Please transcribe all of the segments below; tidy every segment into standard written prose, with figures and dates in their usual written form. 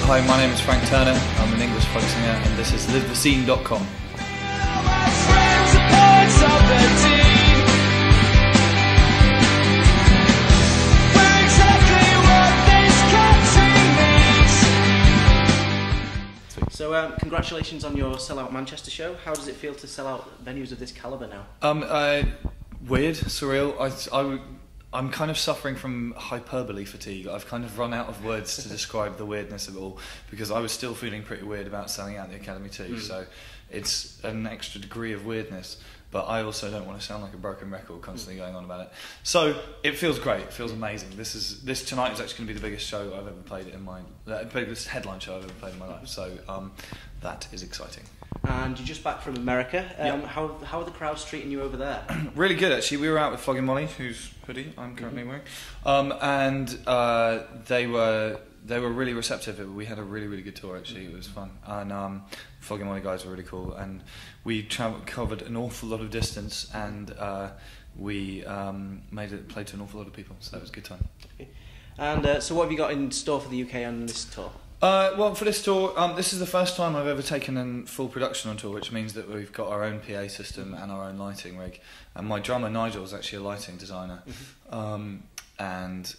Hi, my name is Frank Turner. I'm an English folk singer, and this is LiveTheScene.com. So, congratulations on your Sellout Manchester show. How does it feel to sell out venues of this calibre now? Weird, surreal. I'm kind of suffering from hyperbole fatigue. I've kind of run out of words to describe the weirdness of it all, because I was still feeling pretty weird about selling out the Academy too. So it's an extra degree of weirdness, but I also don't want to sound like a broken record constantly going on about it. So it feels great. It feels amazing. This tonight is actually going to be the biggest show I've ever played in my biggest headline show I've ever played in my life. So that is exciting. And you're just back from America. Yep. How are the crowds treating you over there? Really good, actually. We were out with Flogging Molly, whose hoodie I'm currently wearing, and they were really receptive. We had a really good tour, actually. It was fun, and Flogging Molly guys were really cool, and we covered an awful lot of distance, and we played to an awful lot of people, so that was a good time. Okay. And so what have you got in store for the UK on this tour? Well, for this tour, this is the first time I've ever taken a full production on tour, which means that we've got our own PA system and our own lighting rig. And my drummer, Nigel, is actually a lighting designer. And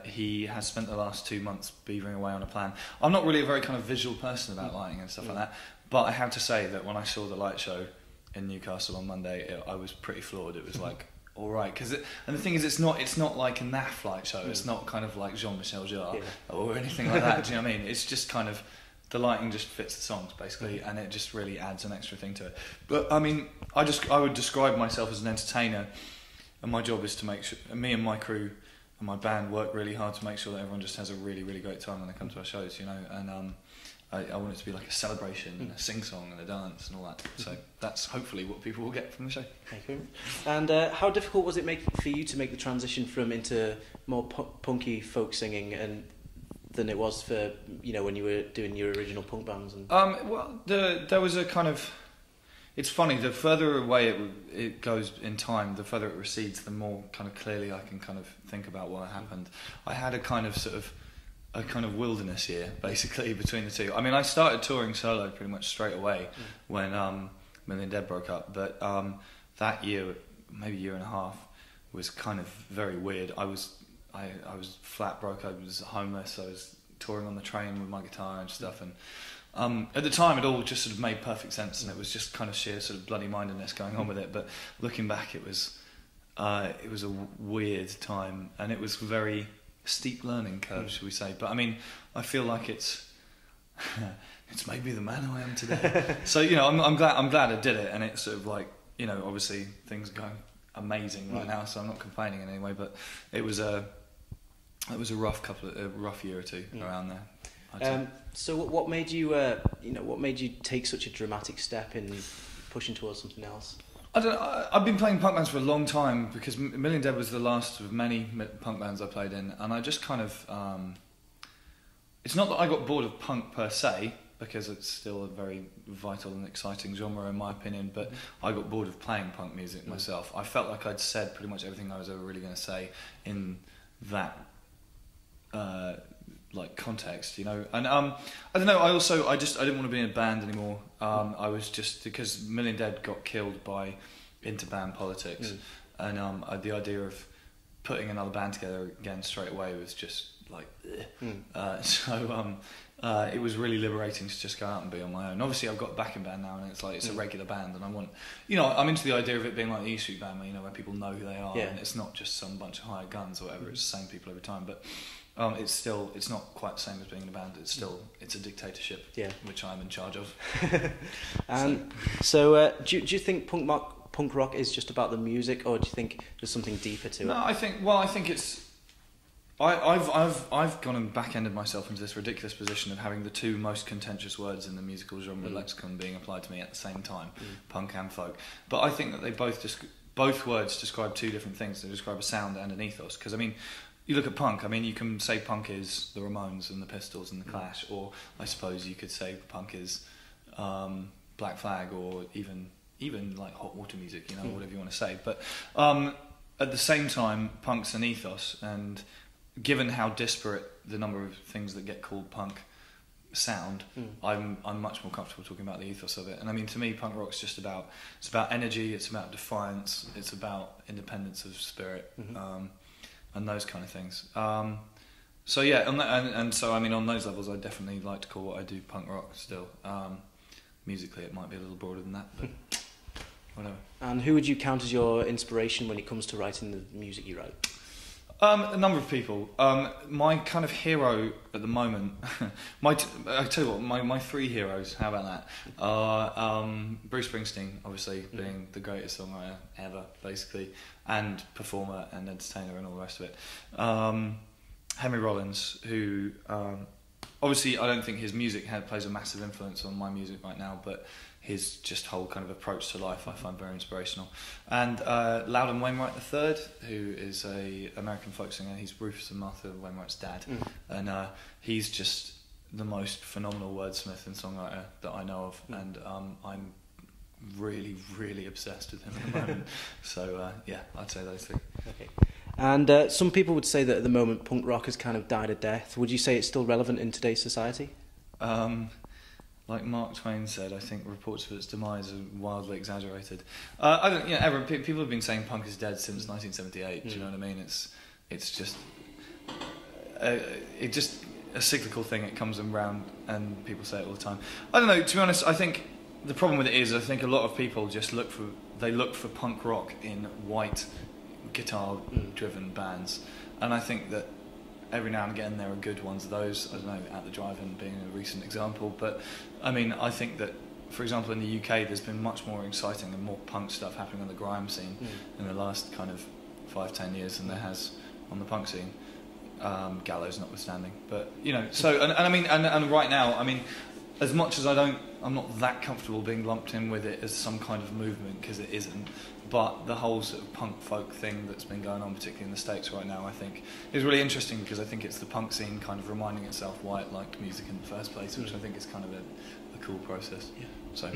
he has spent the last 2 months beavering away on a plan. I'm not really a very kind of visual person about lighting and stuff like that, but I have to say that when I saw the light show in Newcastle on Monday, I was pretty floored. It was like, all right, and the thing is, it's not like a naff light show. It's not kind of like Jean-Michel Jarre or anything like that. Do you know what I mean? It's just kind of, the lighting just fits the songs basically, and it just really adds an extra thing to it. But I mean, I would describe myself as an entertainer, and my job is to make sure me and my crew and my band work really hard to make sure that everyone just has a really great time when they come to our shows, you know. And I want it to be like a celebration and a sing-song and a dance and all that. So that's hopefully what people will get from the show. Thank you. And how difficult was it for you to make the transition into more punky folk singing than it was for, you know, when you were doing your original punk bands? Well, there was a kind of... It's funny, the further away it goes in time, the further it recedes, the more kind of clearly I can kind of think about what happened. I had a kind of wilderness year, basically, between the two. I mean, I started touring solo pretty much straight away when Million Dead broke up, but that year, maybe a year and a half, was kind of very weird. I was flat broke. I was homeless. I was touring on the train with my guitar and stuff, and at the time it all just sort of made perfect sense, and it was just kind of sheer sort of bloody mindedness going on with it. But looking back, it was a weird time, and it was very steep learning curve, should we say. But I mean, I feel like it's made me the man who I am today. So, you know, I'm glad I did it, and it's sort of like, you know, obviously things are going amazing right now, so I'm not complaining in any way, but it was a rough year or two around there. So what made you take such a dramatic step in pushing towards something else? I don't know, I've been playing punk bands for a long time, because Million Dead was the last of many punk bands I played in, and I just kind of... it's not that I got bored of punk per se, because it's still a very vital and exciting genre in my opinion, but I got bored of playing punk music myself. I felt like I'd said pretty much everything I was ever really going to say in that like context, you know. And I don't know, I didn't want to be in a band anymore. I was just, because Million Dead got killed by inter-band politics, and the idea of putting another band together again straight away was just like so it was really liberating to just go out and be on my own. Obviously I've got a backing band now, and it's like it's a regular band, and I want, you know, I'm into the idea of it being like the E Street Band, where, you know, where people know who they are, and it's not just some bunch of hired guns or whatever. It's the same people every time, but it's not quite the same as being in a band. It's a dictatorship, which I'm in charge of. So do you think punk rock is just about the music, or do you think there's something deeper to it? No, I think it's... I've gone and back-ended myself into this ridiculous position of having the two most contentious words in the musical genre lexicon being applied to me at the same time, punk and folk. But I think that they both words describe two different things. They describe a sound and an ethos. Because, I mean, you look at punk, I mean, you can say punk is the Ramones and the Pistols and the Clash, or I suppose you could say punk is Black Flag, or even like hot water music, you know, whatever you want to say. But at the same time, punk's an ethos, and given how disparate the number of things that get called punk sound, I'm much more comfortable talking about the ethos of it. And I mean, to me, punk rock's just about energy, it's about defiance, it's about independence of spirit, and those kind of things. So yeah, on that, and so I mean, on those levels, I definitely like to call what I do punk rock still. Musically, it might be a little broader than that, but whatever. And who would you count as your inspiration when it comes to writing the music you write? A number of people. My kind of hero at the moment, I tell you what, my three heroes, how about that, are Bruce Springsteen, obviously, being the greatest songwriter ever, basically, and performer and entertainer and all the rest of it. Henry Rollins, who, obviously, I don't think his music plays a massive influence on my music right now, but his just whole kind of approach to life I find very inspirational. And Loudon Wainwright III, who is a American folk singer. He's Rufus and Martha Wainwright's dad, and he's just the most phenomenal wordsmith and songwriter that I know of, and I'm really, really obsessed with him at the moment. So yeah, I'd say those three. Okay. And some people would say that at the moment punk rock has kind of died a death. Would you say it's still relevant in today's society? Like Mark Twain said, I think reports of its demise are wildly exaggerated. I don't, people have been saying punk is dead since 1978. Do you know what I mean? It's just a cyclical thing. It comes around, and people say it all the time. I don't know. To be honest, I think the problem with it is, I think a lot of people just look for punk rock in white guitar-driven bands, and I think that every now and again there are good ones of those. I don't know, At the Drive-In being a recent example, but I mean, I think that, for example, in the UK there's been much more exciting and more punk stuff happening on the grime scene in the last kind of 5-10 years than there has on the punk scene, Gallows notwithstanding. But you know, so and I mean, and right now, I mean, as much as I'm not that comfortable being lumped in with it as some kind of movement, because it isn't. But the whole sort of punk folk thing that's been going on, particularly in the States right now, I think is really interesting, because I think it's the punk scene kind of reminding itself why it liked music in the first place, which I think is kind of a cool process. Yeah. So.